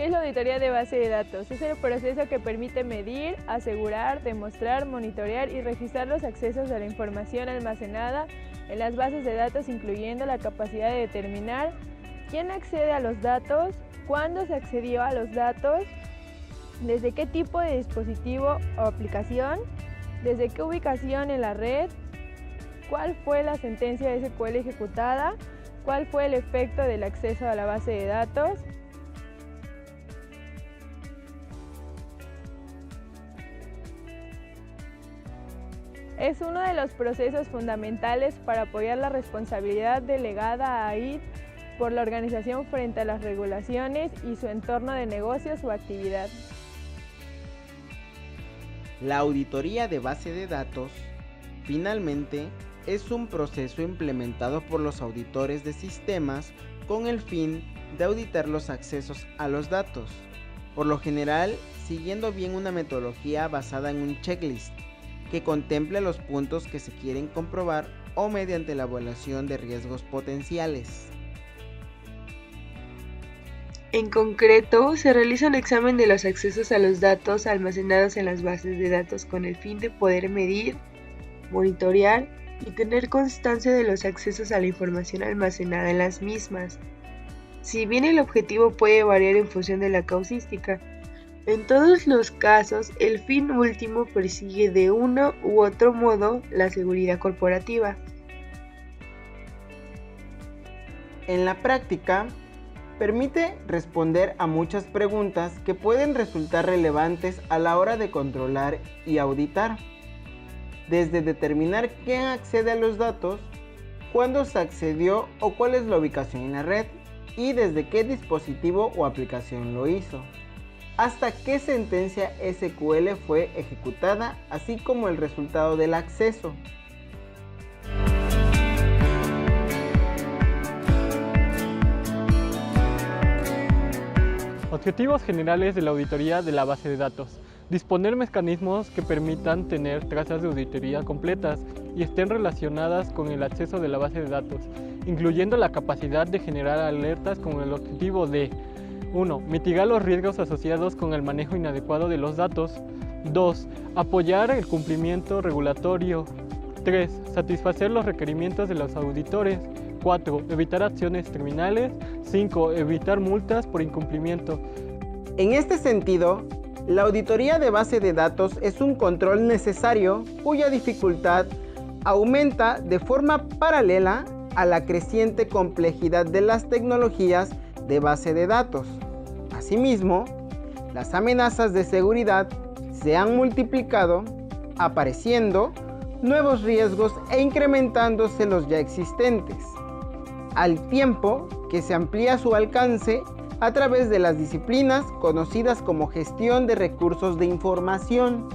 es la auditoría de base de datos? Es el proceso que permite medir, asegurar, demostrar, monitorear y registrar los accesos a la información almacenada en las bases de datos, incluyendo la capacidad de determinar quién accede a los datos, cuándo se accedió a los datos, desde qué tipo de dispositivo o aplicación, desde qué ubicación en la red, cuál fue la sentencia SQL ejecutada, cuál fue el efecto del acceso a la base de datos. Es uno de los procesos fundamentales para apoyar la responsabilidad delegada a AIT por la organización frente a las regulaciones y su entorno de negocios o actividad. La auditoría de base de datos, finalmente, es un proceso implementado por los auditores de sistemas con el fin de auditar los accesos a los datos, por lo general siguiendo bien una metodología basada en un checklist que contemple los puntos que se quieren comprobar o mediante la evaluación de riesgos potenciales. En concreto, se realiza un examen de los accesos a los datos almacenados en las bases de datos con el fin de poder medir, monitorear y tener constancia de los accesos a la información almacenada en las mismas. Si bien el objetivo puede variar en función de la causística, en todos los casos el fin último persigue de uno u otro modo la seguridad corporativa. En la práctica, permite responder a muchas preguntas que pueden resultar relevantes a la hora de controlar y auditar. Desde determinar quién accede a los datos, cuándo se accedió o cuál es la ubicación en la red, y desde qué dispositivo o aplicación lo hizo, hasta qué sentencia SQL fue ejecutada, así como el resultado del acceso. Objetivos generales de la auditoría de la base de datos. Disponer mecanismos que permitan tener trazas de auditoría completas y estén relacionadas con el acceso de la base de datos, incluyendo la capacidad de generar alertas con el objetivo de 1. Mitigar los riesgos asociados con el manejo inadecuado de los datos. 2. Apoyar el cumplimiento regulatorio. 3. Satisfacer los requerimientos de los auditores. 4. Evitar acciones criminales. 5. Evitar multas por incumplimiento. En este sentido, la auditoría de base de datos es un control necesario cuya dificultad aumenta de forma paralela a la creciente complejidad de las tecnologías de base de datos. Asimismo, las amenazas de seguridad se han multiplicado, apareciendo nuevos riesgos e incrementándose los ya existentes, al tiempo que se amplía su alcance a través de las disciplinas conocidas como gestión de recursos de información.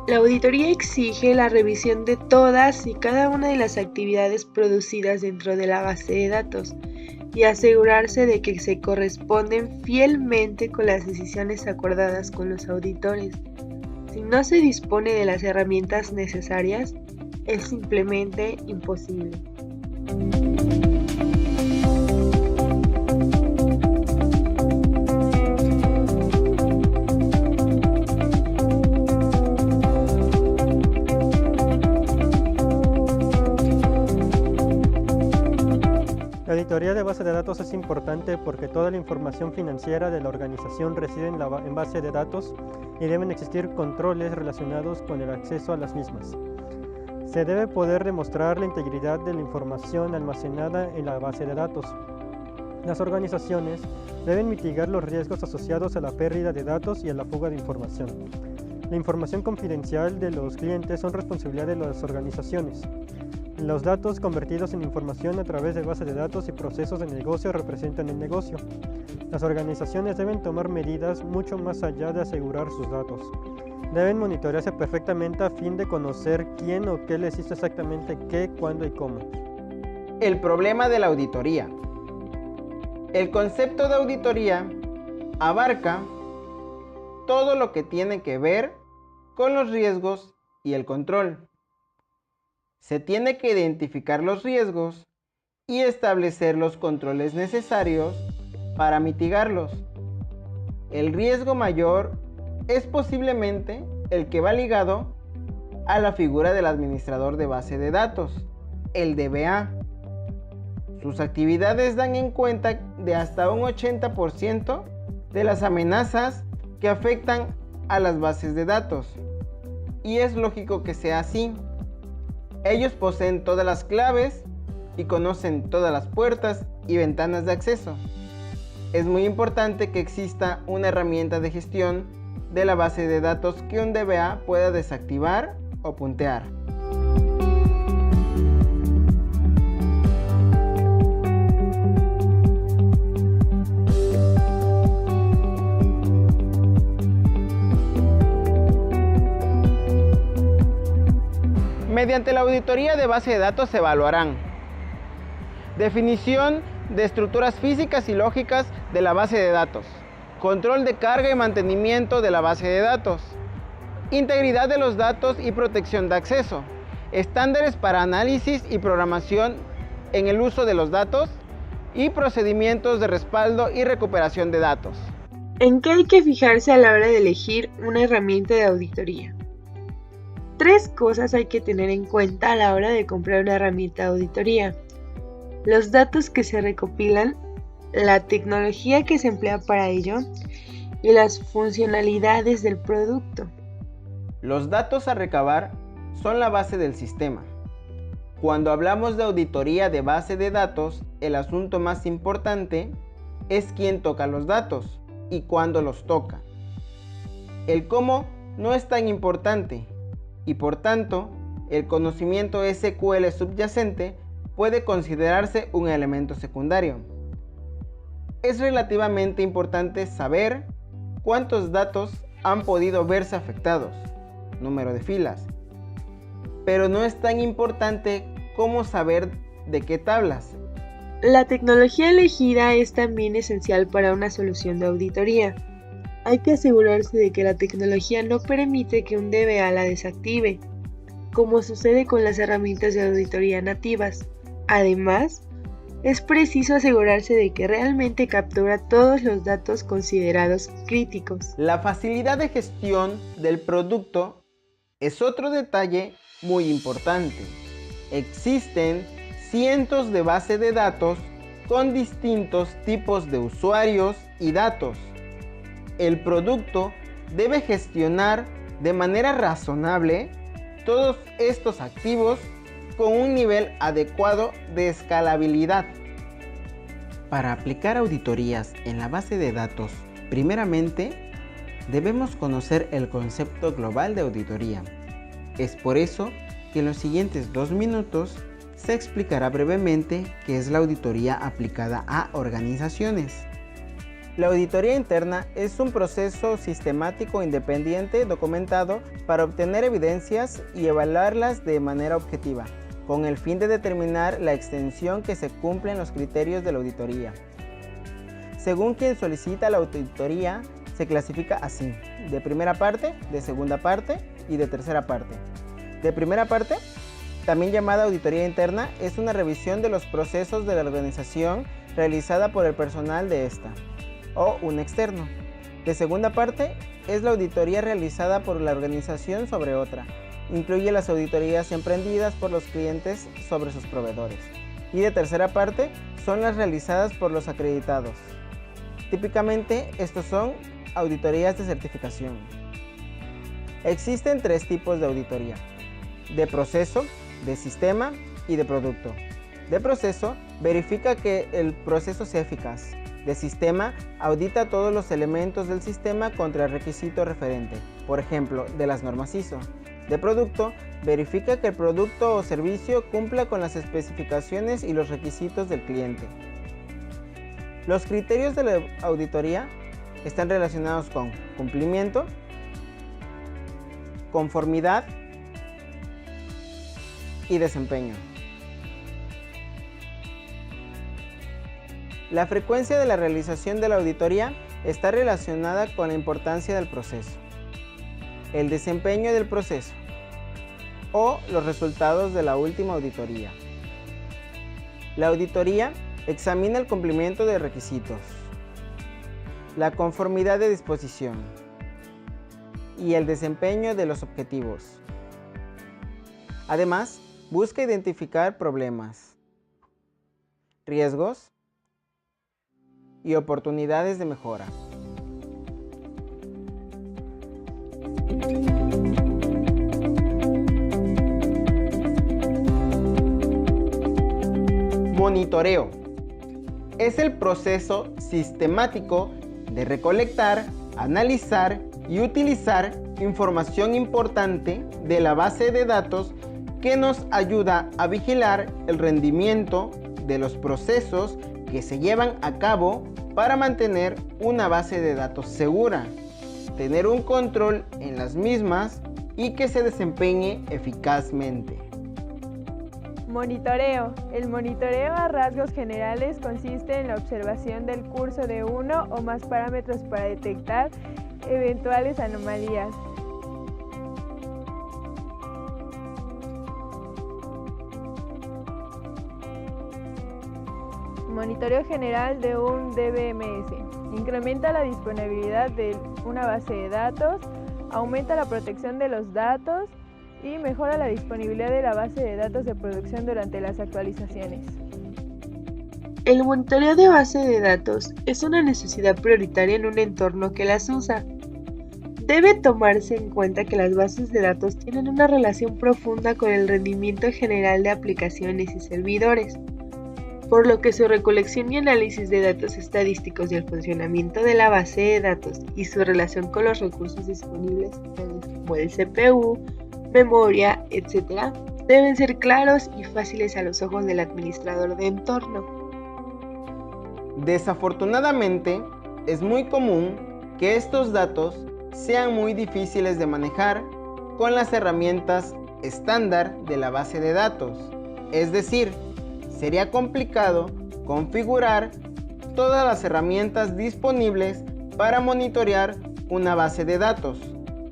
La auditoría exige la revisión de todas y cada una de las actividades producidas dentro de la base de datos y asegurarse de que se corresponden fielmente con las decisiones acordadas con los auditores. Si no se dispone de las herramientas necesarias, es simplemente imposible. La auditoría de base de datos es importante porque toda la información financiera de la organización reside en base de datos y deben existir controles relacionados con el acceso a las mismas. Se debe poder demostrar la integridad de la información almacenada en la base de datos. Las organizaciones deben mitigar los riesgos asociados a la pérdida de datos y a la fuga de información. La información confidencial de los clientes son responsabilidad de las organizaciones. Los datos convertidos en información a través de bases de datos y procesos de negocio representan el negocio. Las organizaciones deben tomar medidas mucho más allá de asegurar sus datos. Deben monitorearse perfectamente a fin de conocer quién o qué les hizo exactamente qué, cuándo y cómo. El problema de la auditoría. El concepto de auditoría abarca todo lo que tiene que ver con los riesgos y el control. Se tiene que identificar los riesgos y establecer los controles necesarios para mitigarlos. El riesgo mayor es posiblemente el que va ligado a la figura del administrador de base de datos, el DBA. Sus actividades dan en cuenta de hasta un 80% de las amenazas que afectan a las bases de datos. Y es lógico que sea así. Ellos poseen todas las claves y conocen todas las puertas y ventanas de acceso. Es muy importante que exista una herramienta de gestión de la base de datos que un DBA pueda desactivar o puntear. Mediante la auditoría de base de datos se evaluarán: definición de estructuras físicas y lógicas de la base de datos, control de carga y mantenimiento de la base de datos, integridad de los datos y protección de acceso, estándares para análisis y programación en el uso de los datos y procedimientos de respaldo y recuperación de datos. ¿En qué hay que fijarse a la hora de elegir una herramienta de auditoría? 3 cosas hay que tener en cuenta a la hora de comprar una herramienta de auditoría: los datos que se recopilan, la tecnología que se emplea para ello y las funcionalidades del producto. Los datos a recabar son la base del sistema. Cuando hablamos de auditoría de base de datos, el asunto más importante es quién toca los datos y cuándo los toca. El cómo no es tan importante y por tanto el conocimiento SQL subyacente puede considerarse un elemento secundario. Es relativamente importante saber cuántos datos han podido verse afectados, número de filas, pero no es tan importante como saber de qué tablas. La tecnología elegida es también esencial para una solución de auditoría. Hay que asegurarse de que la tecnología no permite que un DBA la desactive, como sucede con las herramientas de auditoría nativas. Además, es preciso asegurarse de que realmente captura todos los datos considerados críticos. La facilidad de gestión del producto es otro detalle muy importante. Existen cientos de bases de datos con distintos tipos de usuarios y datos. El producto debe gestionar de manera razonable todos estos activos con un nivel adecuado de escalabilidad. Para aplicar auditorías en la base de datos, primeramente debemos conocer el concepto global de auditoría. Es por eso que en los siguientes 2 minutos se explicará brevemente qué es la auditoría aplicada a organizaciones. La auditoría interna es un proceso sistemático independiente documentado para obtener evidencias y evaluarlas de manera objetiva, con el fin de determinar la extensión que se cumplen los criterios de la auditoría. Según quien solicita la auditoría, se clasifica así: de primera parte, de segunda parte y de tercera parte. De primera parte, también llamada auditoría interna, es una revisión de los procesos de la organización realizada por el personal de esta o un externo. De segunda parte, es la auditoría realizada por la organización sobre otra. Incluye las auditorías emprendidas por los clientes sobre sus proveedores. Y de tercera parte, son las realizadas por los acreditados. Típicamente, estos son auditorías de certificación. Existen 3 tipos de auditoría: de proceso, de sistema y de producto. De proceso, verifica que el proceso sea eficaz. De sistema, audita todos los elementos del sistema contra el requisito referente, por ejemplo, de las normas ISO. De producto, verifica que el producto o servicio cumpla con las especificaciones y los requisitos del cliente. Los criterios de la auditoría están relacionados con cumplimiento, conformidad y desempeño. La frecuencia de la realización de la auditoría está relacionada con la importancia del proceso, el desempeño del proceso o los resultados de la última auditoría. La auditoría examina el cumplimiento de requisitos. la conformidad de disposición y el desempeño de los objetivos. Además, busca identificar problemas, riesgos y oportunidades de mejora. Monitoreo es el proceso sistemático de recolectar, analizar y utilizar información importante de la base de datos que nos ayuda a vigilar el rendimiento de los procesos que se llevan a cabo para mantener una base de datos segura, tener un control en las mismas y que se desempeñe eficazmente. Monitoreo. El monitoreo a rasgos generales consiste en la observación del curso de uno o más parámetros para detectar eventuales anomalías. Monitoreo general de un DBMS. Incrementa la disponibilidad de una base de datos, aumenta la protección de los datos y mejora la disponibilidad de la base de datos de producción durante las actualizaciones. El monitoreo de base de datos es una necesidad prioritaria en un entorno que las usa. Debe tomarse en cuenta que las bases de datos tienen una relación profunda con el rendimiento general de aplicaciones y servidores, por lo que su recolección y análisis de datos estadísticos y el funcionamiento de la base de datos y su relación con los recursos disponibles, como el CPU, memoria, etc., deben ser claros y fáciles a los ojos del administrador de entorno. Desafortunadamente, es muy común que estos datos sean muy difíciles de manejar con las herramientas estándar de la base de datos. Es decir, sería complicado configurar todas las herramientas disponibles para monitorear una base de datos,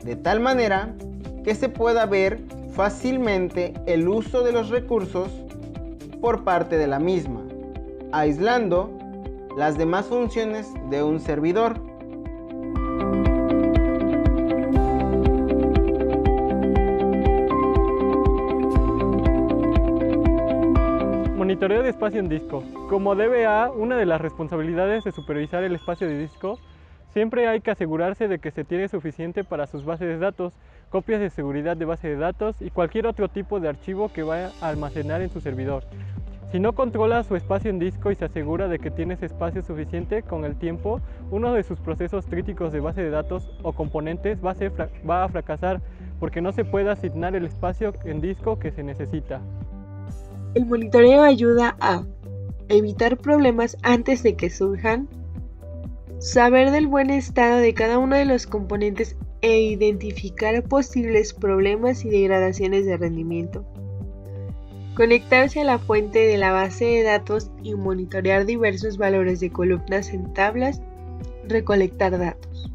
de tal manera que se pueda ver fácilmente el uso de los recursos por parte de la misma, aislando las demás funciones de un servidor. Monitoreo de espacio en disco. Como DBA, una de las responsabilidades de supervisar el espacio de disco, siempre hay que asegurarse de que se tiene suficiente para sus bases de datos, copias de seguridad de base de datos y cualquier otro tipo de archivo que vaya a almacenar en su servidor. Si no controla su espacio en disco y se asegura de que tienes espacio suficiente, con el tiempo, uno de sus procesos críticos de base de datos o componentes va a fracasar porque no se puede asignar el espacio en disco que se necesita. El monitoreo ayuda a evitar problemas antes de que surjan, saber del buen estado de cada uno de los componentes e identificar posibles problemas y degradaciones de rendimiento, conectarse a la fuente de la base de datos y monitorear diversos valores de columnas en tablas, recolectar datos.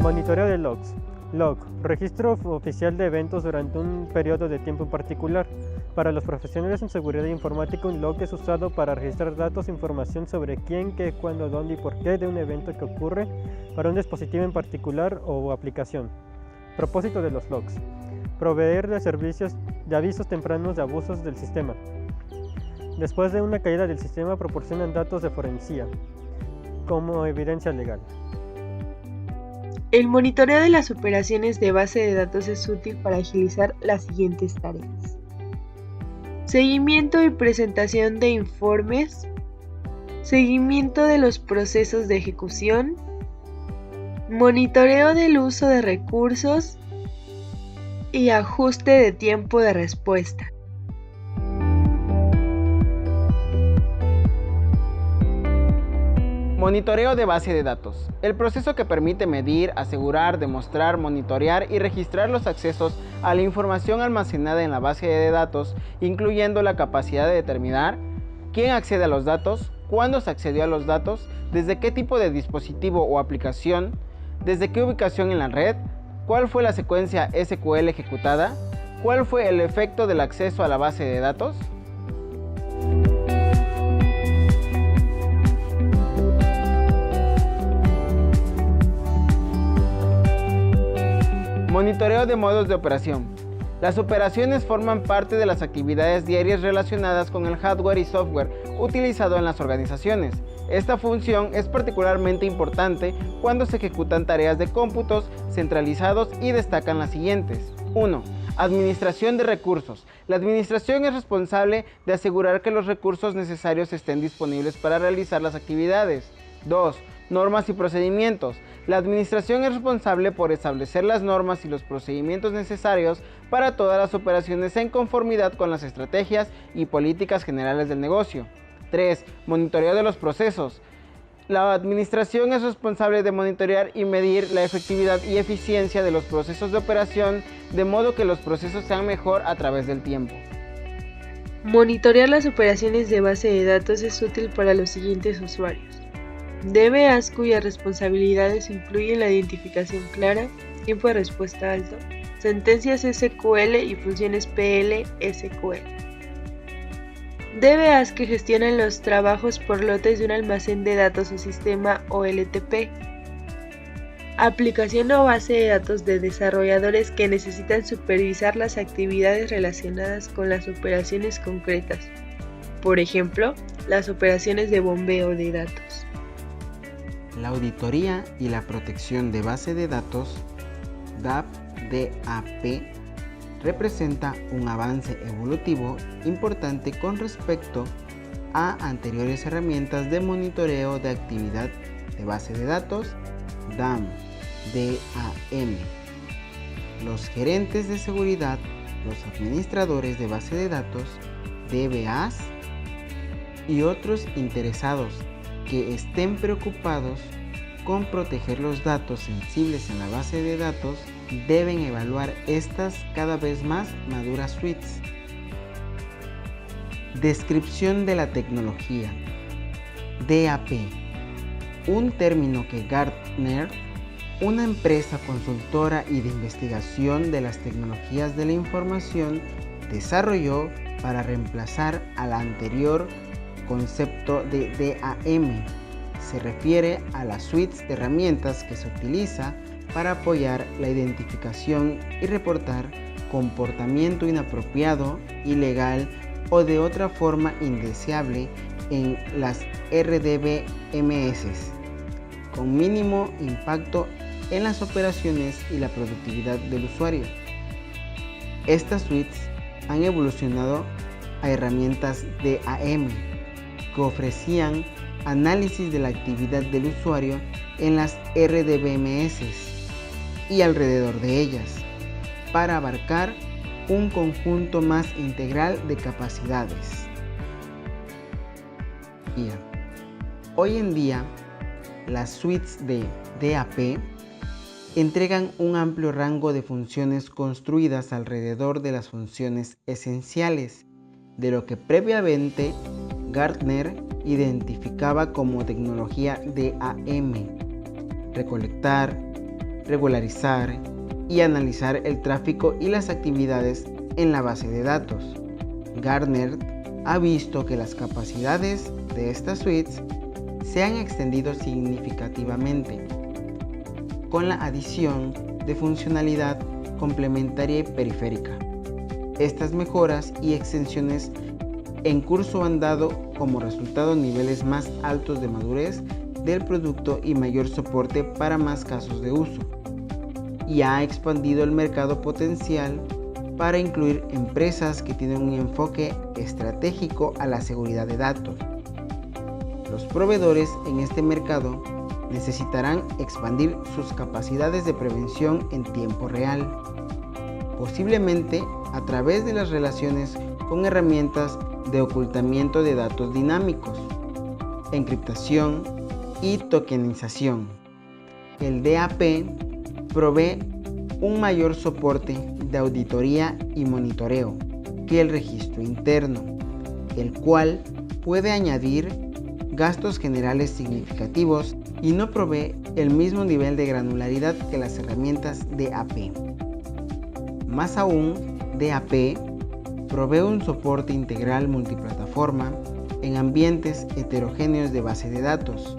Monitoreo de logs. Log, registro oficial de eventos durante un periodo de tiempo en particular. Para los profesionales en seguridad informática, un log es usado para registrar datos e información sobre quién, qué, cuándo, dónde y por qué de un evento que ocurre para un dispositivo en particular o aplicación. Propósito de los logs: proveer de servicios de avisos tempranos de abusos del sistema. Después de una caída del sistema, proporcionan datos de forensia como evidencia legal. El monitoreo de las operaciones de base de datos es útil para agilizar las siguientes tareas: seguimiento y presentación de informes, seguimiento de los procesos de ejecución, monitoreo del uso de recursos y ajuste de tiempo de respuesta. Monitoreo de base de datos. El proceso que permite medir, asegurar, demostrar, monitorear y registrar los accesos a la información almacenada en la base de datos, incluyendo la capacidad de determinar quién accede a los datos, cuándo se accedió a los datos, desde qué tipo de dispositivo o aplicación, desde qué ubicación en la red, cuál fue la secuencia SQL ejecutada, ¿Cuál fue el efecto del acceso a la base de datos? Monitoreo de modos de operación. Las operaciones forman parte de las actividades diarias relacionadas con el hardware y software utilizado en las organizaciones. Esta función es particularmente importante cuando se ejecutan tareas de cómputos centralizados y destacan las siguientes. 1. Administración de recursos. La administración es responsable de asegurar que los recursos necesarios estén disponibles para realizar las actividades. 2. Normas y procedimientos. La administración es responsable por establecer las normas y los procedimientos necesarios para todas las operaciones en conformidad con las estrategias y políticas generales del negocio. 3. Monitoreo de los procesos. La administración es responsable de monitorear y medir la efectividad y eficiencia de los procesos de operación, de modo que los procesos sean mejor a través del tiempo. Monitorear las operaciones de base de datos es útil para los siguientes usuarios. DBAs cuyas responsabilidades incluyen la identificación clara, tiempo de respuesta alto, sentencias SQL y funciones PL/SQL. DBAs que gestionan los trabajos por lotes de un almacén de datos o sistema OLTP. Aplicación o base de datos de desarrolladores que necesitan supervisar las actividades relacionadas con las operaciones concretas. Por ejemplo, las operaciones de bombeo de datos. La auditoría y la protección de base de datos, DAP, representa un avance evolutivo importante con respecto a anteriores herramientas de monitoreo de actividad de base de datos, DAM. Los gerentes de seguridad, los administradores de base de datos, DBAs y otros interesados que estén preocupados con proteger los datos sensibles en la base de datos deben evaluar estas cada vez más maduras suites. Descripción de la tecnología. DAP, un término que Gartner, una empresa consultora y de investigación de las tecnologías de la información, desarrolló para reemplazar al anterior concepto de DAM. Se refiere a las suites de herramientas que se utiliza para apoyar la identificación y reportar comportamiento inapropiado, ilegal o de otra forma indeseable en las RDBMS, con mínimo impacto en las operaciones y la productividad del usuario. Estas suites han evolucionado a herramientas DAM que ofrecían análisis de la actividad del usuario en las RDBMS y alrededor de ellas, para abarcar un conjunto más integral de capacidades. Hoy en día, las suites de DAP entregan un amplio rango de funciones construidas alrededor de las funciones esenciales de lo que previamente Gartner identificaba como tecnología DAM: recolectar, regularizar y analizar el tráfico y las actividades en la base de datos. Gartner ha visto que las capacidades de estas suites se han extendido significativamente con la adición de funcionalidad complementaria y periférica. Estas mejoras y extensiones en curso han dado como resultado niveles más altos de madurez del producto y mayor soporte para más casos de uso, y ha expandido el mercado potencial para incluir empresas que tienen un enfoque estratégico a la seguridad de datos. Los proveedores en este mercado necesitarán expandir sus capacidades de prevención en tiempo real, posiblemente a través de las relaciones con herramientas de ocultamiento de datos dinámicos, encriptación y tokenización. El DAP provee un mayor soporte de auditoría y monitoreo que el registro interno, el cual puede añadir gastos generales significativos y no provee el mismo nivel de granularidad que las herramientas DAP. Más aún, DAP provee un soporte integral multiplataforma en ambientes heterogéneos de base de datos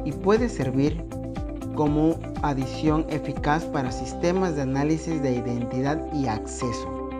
y puede servir como adición eficaz para sistemas de análisis de identidad y acceso.